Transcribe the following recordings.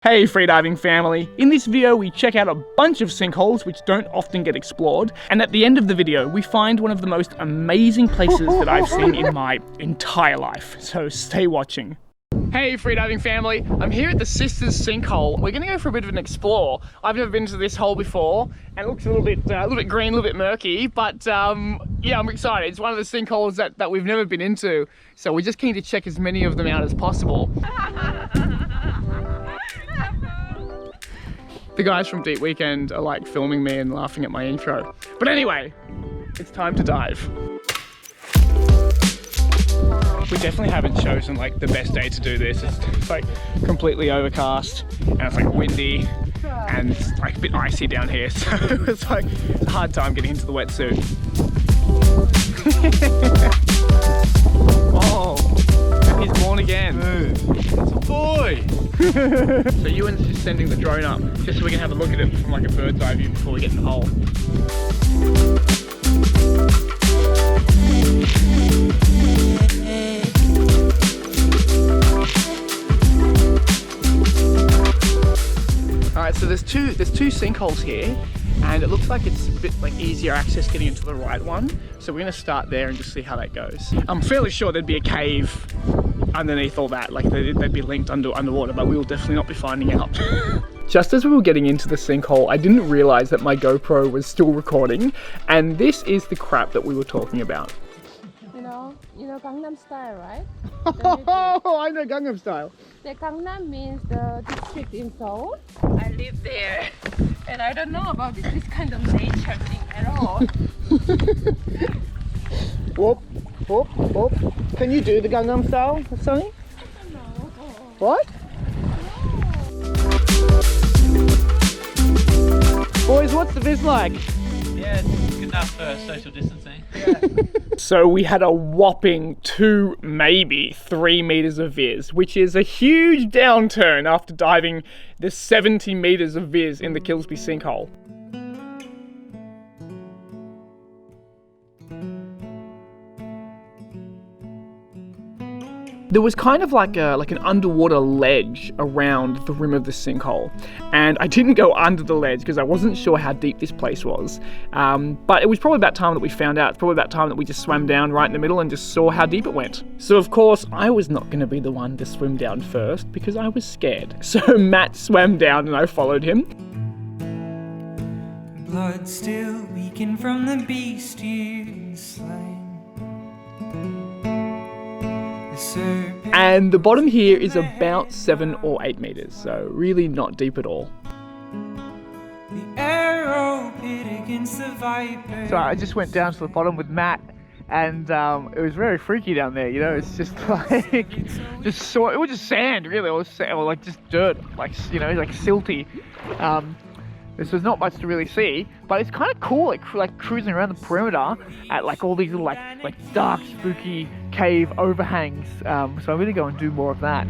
Hey freediving family! In this video we check out a bunch of sinkholes which don't often get explored, and at the end of the video we find one of the most amazing places that I've seen in my entire life, so stay watching. Hey freediving family, I'm here at the Sisters Sinkhole. We're going to go for a bit of an explore. I've never been to this hole before and it looks a little bit green, a little bit murky, but yeah, I'm excited. It's one of the sinkholes that we've never been into, so we're just keen to check as many of them out as possible. The guys from Deep Weekend are like filming me and laughing at my intro. But anyway, it's time to dive. We definitely haven't chosen like the best day to do this. It's like completely overcast and it's like windy and it's like a bit icy down here. So it's like it's a hard time getting into the wetsuit. Oh, he's born again. It's a boy. So Ewan's just sending the drone up just so we can have a look at it from like a bird's eye view before we get in the hole. Alright, so there's two sinkholes here, and it looks like it's a bit like easier access getting into the right one. So we're gonna start there and just see how that goes. I'm fairly sure there'd be a cave underneath all that, like they'd be linked underwater, but we will definitely not be finding out. Just as we were getting into the sinkhole, I didn't realize that my GoPro was still recording, and this is the crap that we were talking about. You know Gangnam Style, right? Oh, I know Gangnam Style. The Gangnam means the district in Seoul. I live there, and I don't know about this kind of nature thing at all. Whoop, whoop, whoop. Can you do the Gangnam Style, Sonny? No. What? Boys, what's the viz like? Yeah, it's good enough for social distancing. Yeah. So we had a whopping 2, maybe 3 meters of viz, which is a huge downturn after diving the 70 meters of viz in the Kilsby sinkhole. There was kind of like an underwater ledge around the rim of the sinkhole, and I didn't go under the ledge because I wasn't sure how deep this place was, but it was probably about time that we found out. It's probably about time that we just swam down right in the middle and just saw how deep it went. So of course I was not going to be the one to swim down first because I was scared. So Matt swam down and I followed him. Blood still leaking from the beast you slain. And the bottom here is about 7 or 8 meters, so really not deep at all. The arrow hit against the viper. So I just went down to the bottom with Matt, and it was very freaky down there. You know, it's just like it was just sand, really, or like just dirt, like like silty. This was not much to really see, but it's kind of cool, like cruising around the perimeter at like all these little like dark, spooky cave overhangs. So I'm gonna go and do more of that.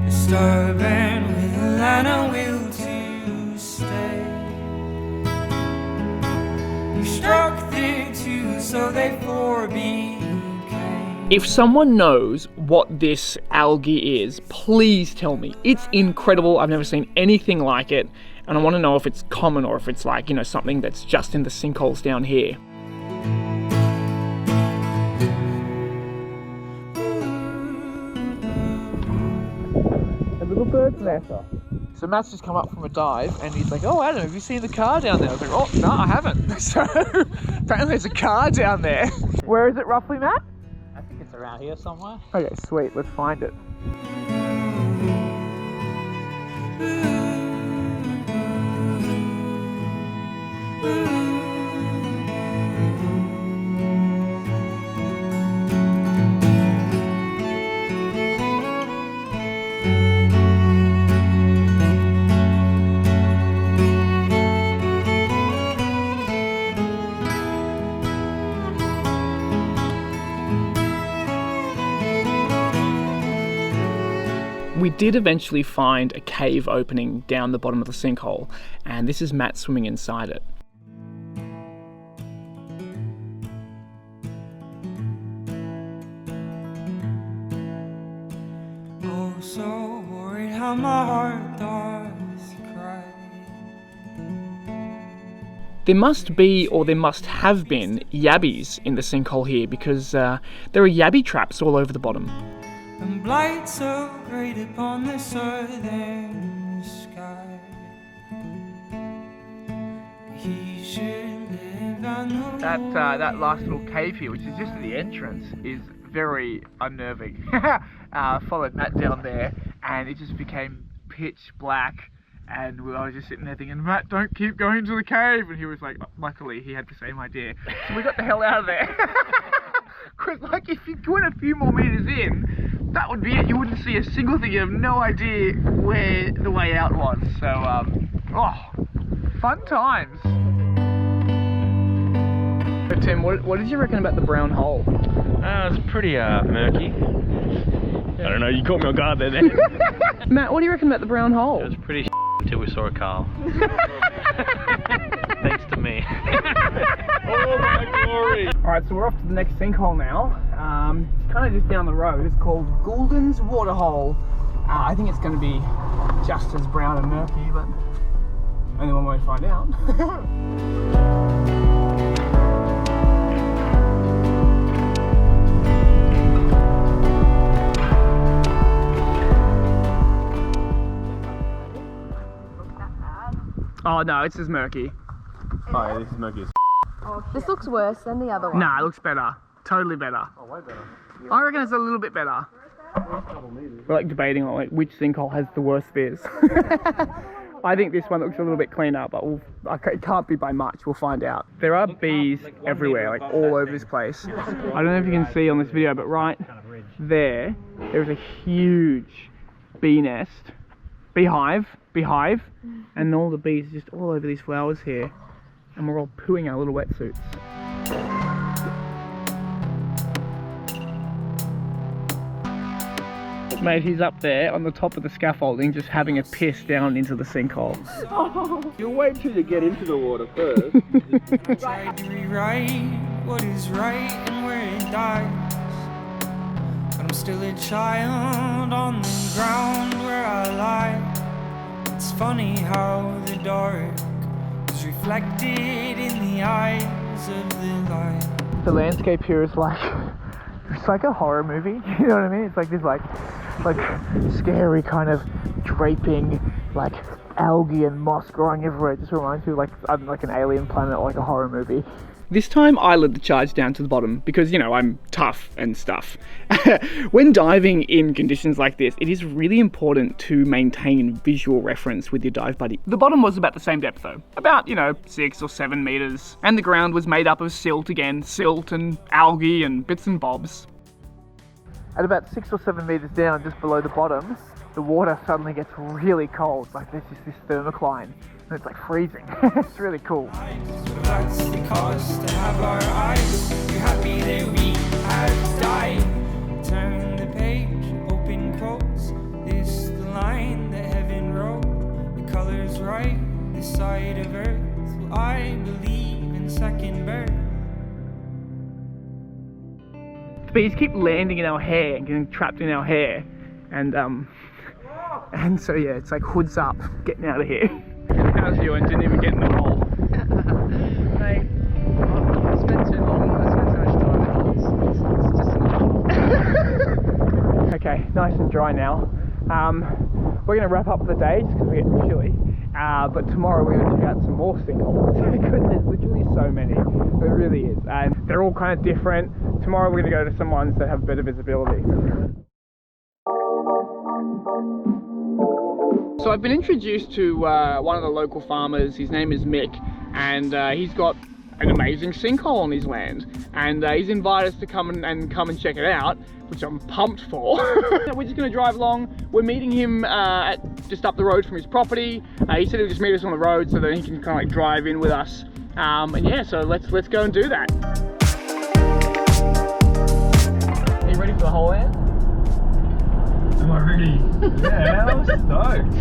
Stubborn with a line of will to stay. You struck there too, so they became. If someone knows what this algae is, please tell me. It's incredible. I've never seen anything like it. And I want to know if it's common or if it's like, something that's just in the sinkholes down here. A little bird's nest. So Matt's just come up from a dive and he's like, oh, Adam, have you seen the car down there? I was like, oh, no, I haven't. So apparently there's a car down there. Where is it roughly, Matt? I think it's around here somewhere. Okay, sweet, let's find it. We did eventually find a cave opening down the bottom of the sinkhole, and this is Matt swimming inside it. Oh, so worried how my heart does There must be, or there must have been, yabbies in the sinkhole here because there are yabby traps all over the bottom. And blight so great upon the southern sky. He should live on the That last little cave here, which is just at the entrance, is very unnerving. Followed Matt down there, and it just became pitch black. And I was just sitting there thinking, Matt, don't keep going to the cave. And he was like, luckily he had the same idea. So we got the hell out of there. Because like if you went a few more meters in, that would be it. You wouldn't see a single thing. You have no idea where the way out was. So, fun times. So Tim, what did you reckon about the brown hole? It's pretty murky. I don't know, you caught me on guard there. Matt, what do you reckon about the brown hole? It was pretty until we saw a cow. Thanks to me. Oh my glory! Alright, so we're off to the next sinkhole now. It's kind of just down the road. It's called Goulden's Waterhole. I think it's going to be just as brown and murky, but only one way to find out. Oh no, it's as murky. Oh yeah, this is murky as This looks worse than the other one. Nah, it looks better. Totally better. Oh, way better. I reckon it's a little bit better. We're like debating on like which sinkhole has the worst fizz. I think this one looks a little bit cleaner, but it can't be by much. We'll find out. There are bees everywhere, like all over this place. I don't know if you can see on this video, but right there is a huge bee nest, beehive, and all the bees are just all over these flowers here, and we're all pooing our little wetsuits. Mate, he's up there on the top of the scaffolding just having a piss down into the sinkhole. You'll wait till you get into the water first. tried to rewrite what is right and where it dies. But I'm still a child on the ground where I lie. It's funny how the dark is reflected in the eyes of the light. The landscape here is like, it's like a horror movie, you know what I mean? It's like this like scary kind of draping, like algae and moss growing everywhere. It just reminds me of like an alien planet or like a horror movie. This time I led the charge down to the bottom because, you know, I'm tough and stuff. When diving in conditions like this, it is really important to maintain visual reference with your dive buddy. The bottom was about the same depth though, about, 6 or 7 meters, and the ground was made up of silt and algae and bits and bobs. At about 6 or 7 meters down, just below the bottom, the water suddenly gets really cold. Like there's just this thermocline, and it's like freezing. It's really cool. That's the cost to have our eyes. We're happy that we have died. Turn the page, open quotes. This the line that heaven wrote. The color's right, this side of earth. Well, I believe in second birth. The bees keep landing in our hair and getting trapped in our hair, and so yeah, it's like hoods up, getting out of here. How's you? And didn't even get in the hole. Mate, I spent too long, I spent so much time. It's just Okay, nice and dry now. We're going to wrap up for the day just because we're getting chilly. But tomorrow we're going to check out some more sinkholes because there's literally so many. There really is, and they're all kind of different. Tomorrow we're going to go to some ones that have better visibility. So I've been introduced to one of the local farmers. His name is Mick, and he's got an amazing sinkhole on his land, and he's invited us to come and check it out, which I'm pumped for. We're just going to drive along. We're meeting him just up the road from his property. He said he'll just meet us on the road so that he can kind of like drive in with us. And yeah, so let's go and do that. Are you ready for the hole in? Am I ready? Yeah, I'm stoked.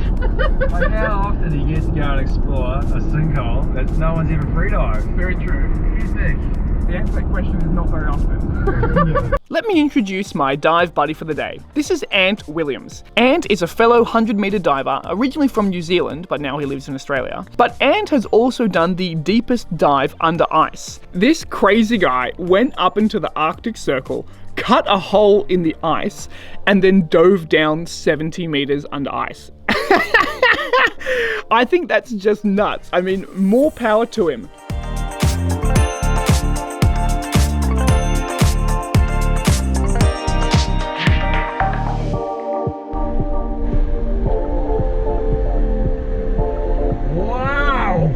Like how often do you get to go and explore a sinkhole that no one's ever freedived? Very true. What do you think? The answer to that question is not very often. Let me introduce my dive buddy for the day. This is Ant Williams. Ant is a fellow 100-meter diver, originally from New Zealand, but now he lives in Australia. But Ant has also done the deepest dive under ice. This crazy guy went up into the Arctic Circle, cut a hole in the ice, and then dove down 70 meters under ice. I think that's just nuts. I mean, more power to him. Wow!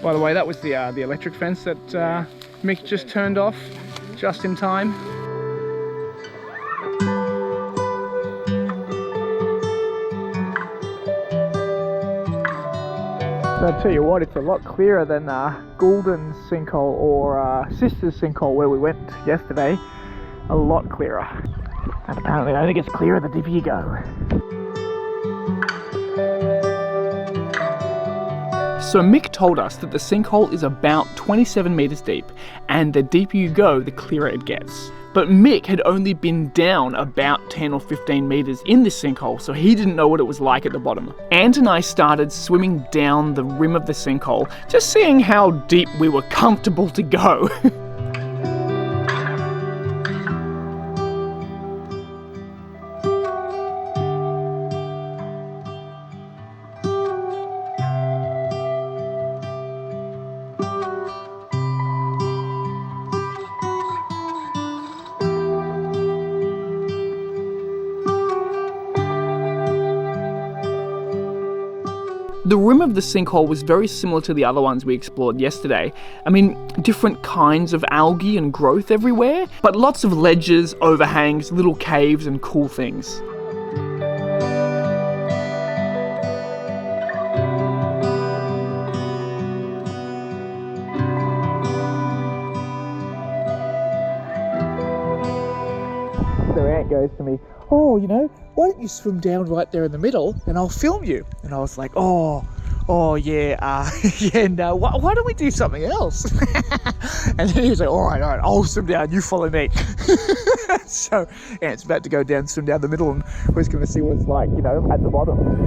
By the way, that was the electric fence that Mick just turned off just in time. So I tell you what, it's a lot clearer than Goulden's sinkhole or Sister's sinkhole where we went yesterday. A lot clearer. And apparently it only gets clearer the deeper you go. So Mick told us that the sinkhole is about 27 meters deep, and the deeper you go, the clearer it gets. But Mick had only been down about 10 or 15 meters in this sinkhole, so he didn't know what it was like at the bottom. Ant and I started swimming down the rim of the sinkhole, just seeing how deep we were comfortable to go. The rim of the sinkhole was very similar to the other ones we explored yesterday. I mean, different kinds of algae and growth everywhere, but lots of ledges, overhangs, little caves and cool things. So Ant goes to me, "Oh, you know, why don't you swim down right there in the middle and I'll film you?" And I was like, yeah, no, why don't we do something else? And then he was like, all right, I'll swim down, you follow me. So Ant's about to go down, swim down the middle, and we're just going to see what it's like, you know, at the bottom.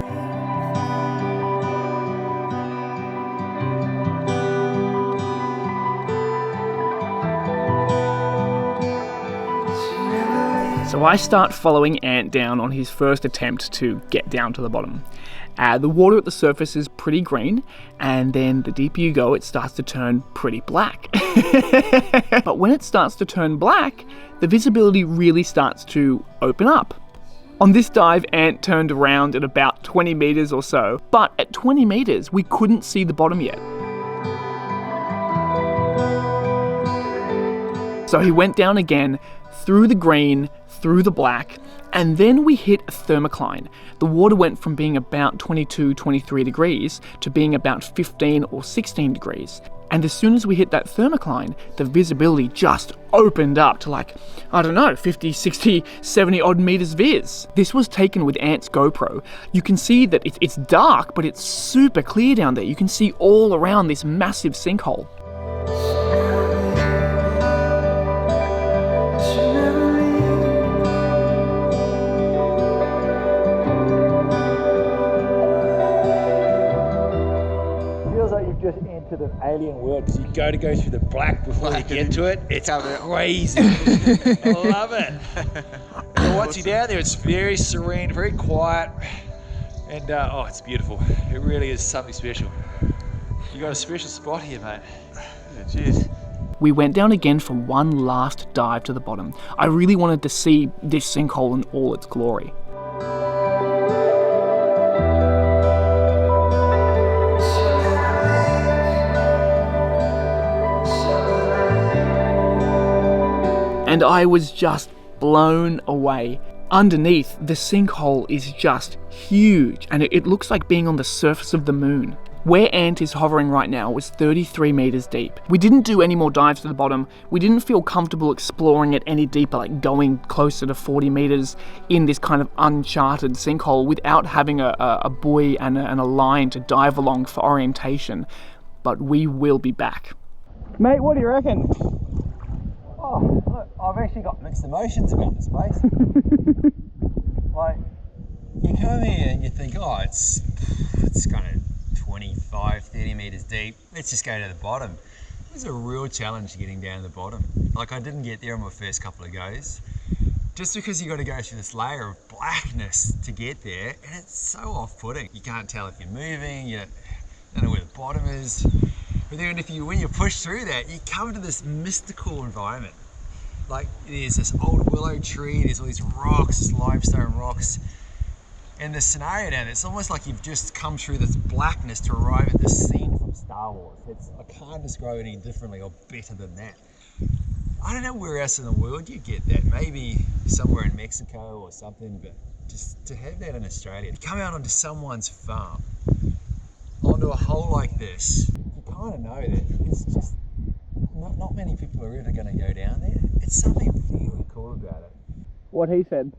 So I start following Ant down on his first attempt to get down to the bottom. The water at the surface is pretty green, and then the deeper you go, it starts to turn pretty black. But when it starts to turn black, the visibility really starts to open up. On this dive, Ant turned around at about 20 meters or so, but at 20 meters, we couldn't see the bottom yet. So he went down again, through the green, through the black, and then we hit a thermocline. The water went from being about 22, 23 degrees to being about 15 or 16 degrees. And as soon as we hit that thermocline, the visibility just opened up to like, I don't know, 50, 60, 70 odd meters viz. This was taken with Ant's GoPro. You can see that it's dark, but it's super clear down there. You can see all around this massive sinkhole. Just entered an alien world because you go through the black before you get to it. It's crazy. I love it. And once you're down there, it's very serene, very quiet, and it's beautiful. It really is something special. You got a special spot here, mate. Yeah, cheers. We went down again for one last dive to the bottom. I really wanted to see this sinkhole in all its glory. And I was just blown away. underneath, the sinkhole is just huge, and it looks like being on the surface of the moon. Where Ant is hovering right now was 33 meters deep. We didn't do any more dives to the bottom. We didn't feel comfortable exploring it any deeper, like going closer to 40 meters in this kind of uncharted sinkhole without having a buoy and a line to dive along for orientation. But we will be back. Mate, what do you reckon? Oh, look, I've actually got mixed emotions about this place. Like, you come here and you think, oh, it's kind of 25, 30 meters deep. Let's just go to the bottom. It was a real challenge getting down to the bottom. Like, I didn't get there on my first couple of goes, just because you got to go through this layer of blackness to get there, and it's so off-putting. You can't tell if you're moving, you don't know where the bottom is. But then when you push through that, you come to this mystical environment. Like, there's this old willow tree, there's all these rocks, this limestone rocks. And the scenario down there, it's almost like you've just come through this blackness to arrive at this scene from Star Wars. I can't describe it any differently or better than that. I don't know where else in the world you get that. Maybe somewhere in Mexico or something, but just to have that in Australia. To come out onto someone's farm, onto a hole like this, you kind of know that it's just, not many people are ever going to go down there. It's something really cool about it. What he said.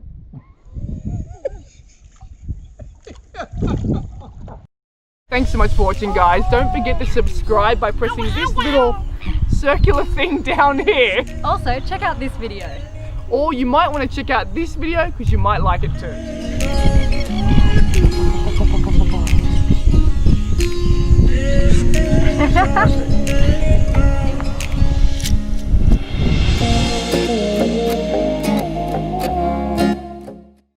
Thanks so much for watching, guys. Don't forget to subscribe by pressing this little circular thing down here. Also, check out this video. Or you might want to check out this video because you might like it too.